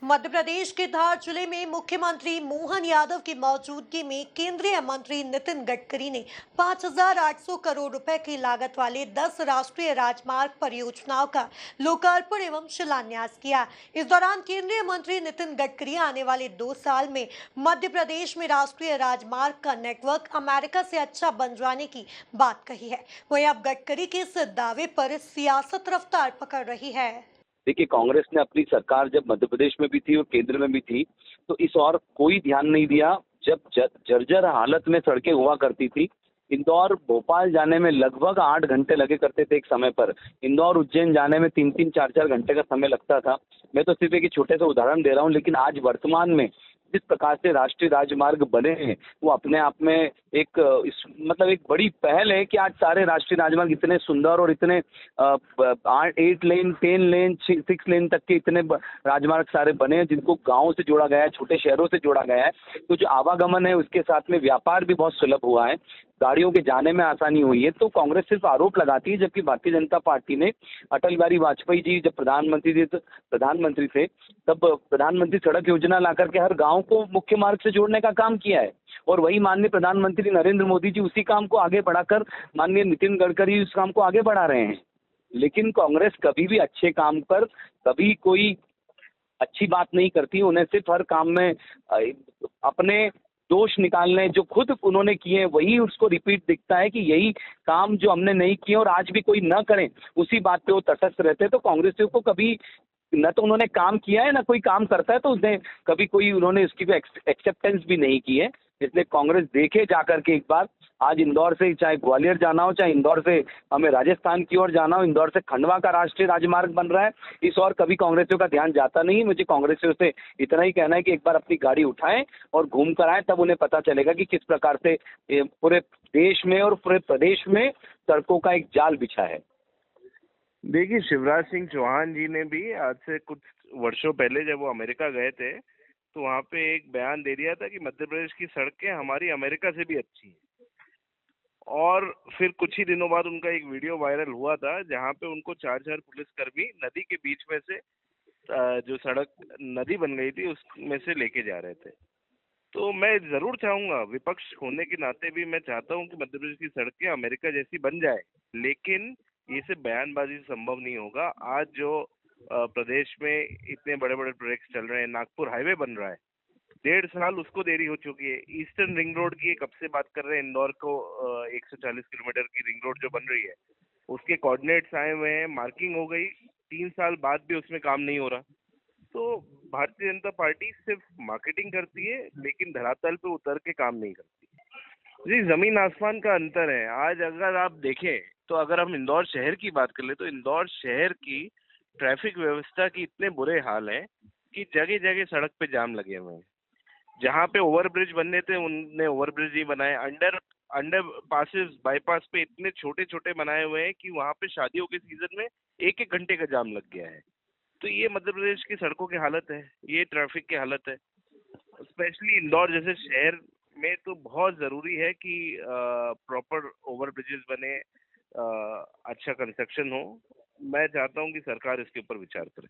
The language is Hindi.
मध्य प्रदेश के धार जिले में मुख्यमंत्री मोहन यादव की मौजूदगी में केंद्रीय मंत्री नितिन गडकरी ने 5,800 करोड़ रुपए की लागत वाले 10 राष्ट्रीय राजमार्ग परियोजनाओं का लोकार्पण एवं शिलान्यास किया। इस दौरान केंद्रीय मंत्री नितिन गडकरी आने वाले 2 साल में मध्य प्रदेश में राष्ट्रीय राजमार्ग का नेटवर्क अमेरिका से अच्छा बन जाने की बात कही है। वहीं अब गडकरी के इस दावे पर सियासत रफ्तार पकड़ रही है। देखिए, कांग्रेस ने अपनी सरकार जब मध्य प्रदेश में भी थी और केंद्र में भी थी, तो इस ओर कोई ध्यान नहीं दिया। जब जर्जर हालत में सड़कें हुआ करती थी, इंदौर भोपाल जाने में लगभग 8 घंटे लगे करते थे एक समय पर। इंदौर उज्जैन जाने में 3-3 4-4 घंटे का समय लगता था। मैं तो सिर्फ एक छोटे से उदाहरण दे रहा हूँ, लेकिन आज वर्तमान में जिस प्रकार से राष्ट्रीय राजमार्ग बने हैं, वो अपने आप में मतलब एक बड़ी पहल है कि आज सारे राष्ट्रीय राजमार्ग इतने सुंदर और इतने 8 लेन, 10 लेन, 6 लेन तक के इतने राजमार्ग सारे बने हैं, जिनको गाँव से जोड़ा गया है, छोटे शहरों से जोड़ा गया है। तो जो आवागमन है, उसके साथ में व्यापार भी बहुत सुलभ हुआ है, गाड़ियों के जाने में आसानी हुई है। तो कांग्रेस सिर्फ आरोप लगाती है, जबकि भारतीय जनता पार्टी ने अटल बिहारी वाजपेयी जी जब प्रधानमंत्री थे, तब प्रधानमंत्री सड़क योजना ला करके हर गांव को मुख्य मार्ग से जोड़ने का काम किया है। और वही माननीय प्रधानमंत्री नरेंद्र मोदी जी उसी काम को आगे बढ़ाकर माननीय नितिन गडकरी उस काम को आगे बढ़ा रहे हैं। लेकिन कांग्रेस कभी भी अच्छे काम पर कभी कोई अच्छी बात नहीं करती। उन्हें सिर्फ हर काम में अपने दोष निकालने, जो खुद उन्होंने किए हैं वही उसको रिपीट दिखता है कि यही काम जो हमने नहीं किए और आज भी कोई न करें, उसी बात पे वो तटस्थ रहते हैं। तो कांग्रेसियों को कभी न तो उन्होंने काम किया है, ना कोई काम करता है, तो उसने कभी कोई उन्होंने इसकी एक्सेप्टेंस भी नहीं की है। इसलिए कांग्रेस देखे जाकर के एक बार, आज इंदौर से चाहे ग्वालियर जाना हो, चाहे इंदौर से हमें राजस्थान की ओर जाना हो, इंदौर से खंडवा का राष्ट्रीय राजमार्ग बन रहा है। इस ओर कभी कांग्रेसियों का ध्यान जाता नहीं। मुझे कांग्रेसियों से इतना ही कहना है कि एक बार अपनी गाड़ी उठाएं और घूम कर आए, तब उन्हें पता चलेगा कि किस प्रकार से पूरे देश में और पूरे प्रदेश में सड़कों का एक जाल बिछा है। देखिए, शिवराज सिंह चौहान जी ने भी आज से कुछ वर्षों पहले जब वो अमेरिका गए थे, तो वहाँ पे एक बयान दे दिया था कि मध्य प्रदेश की सड़कें हमारी अमेरिका से भी अच्छी हैं। और फिर कुछ ही दिनों बाद उनका एक वीडियो वायरल हुआ था, जहाँ पे उनको 4 पुलिसकर्मी नदी के बीच में से जो सड़क नदी बन गई थी उसमें से लेके जा रहे थे। तो मैं जरूर चाहूंगा, विपक्ष होने के नाते भी मैं चाहता हूँ कि मध्य प्रदेश की सड़कें अमेरिका जैसी बन जाए, लेकिन ये सिर्फ बयानबाजी से संभव नहीं होगा। आज जो प्रदेश में इतने बड़े बड़े प्रोजेक्ट चल रहे हैं, नागपुर हाईवे बन रहा है, 1.5 साल उसको देरी हो चुकी है। ईस्टर्न रिंग रोड की कब से बात कर रहे हैं, इंदौर को 140 किलोमीटर की रिंग रोड जो बन रही है, उसके कोऑर्डिनेट्स आए हुए हैं, मार्किंग हो गई, 3 साल बाद भी उसमें काम नहीं हो रहा। तो भारतीय जनता पार्टी सिर्फ मार्केटिंग करती है, लेकिन धरातल पे उतर के काम नहीं करती। जी, जमीन आसमान का अंतर है। आज अगर आप देखें, तो अगर हम इंदौर शहर की बात कर ले, तो इंदौर शहर की ट्रैफिक व्यवस्था की इतने बुरे हाल हैं कि जगह जगह सड़क पे जाम लगे हुए हैं। जहाँ पे ओवरब्रिज बनने थे, उनने ओवरब्रिज नहीं बनाए। अंडर अंडर पासेस, बाईपास पे इतने छोटे छोटे बनाए हुए हैं कि वहाँ पे शादियों के सीजन में 1-1 घंटे का जाम लग गया है। तो ये मध्य प्रदेश की सड़कों की हालत है, ये ट्रैफिक की हालत है। स्पेशली इंदौर जैसे शहर में तो बहुत जरूरी है कि प्रॉपर ओवर ब्रिजेस बने, अच्छा कंस्ट्रक्शन हो। मैं चाहता हूँ कि सरकार इसके ऊपर विचार करे।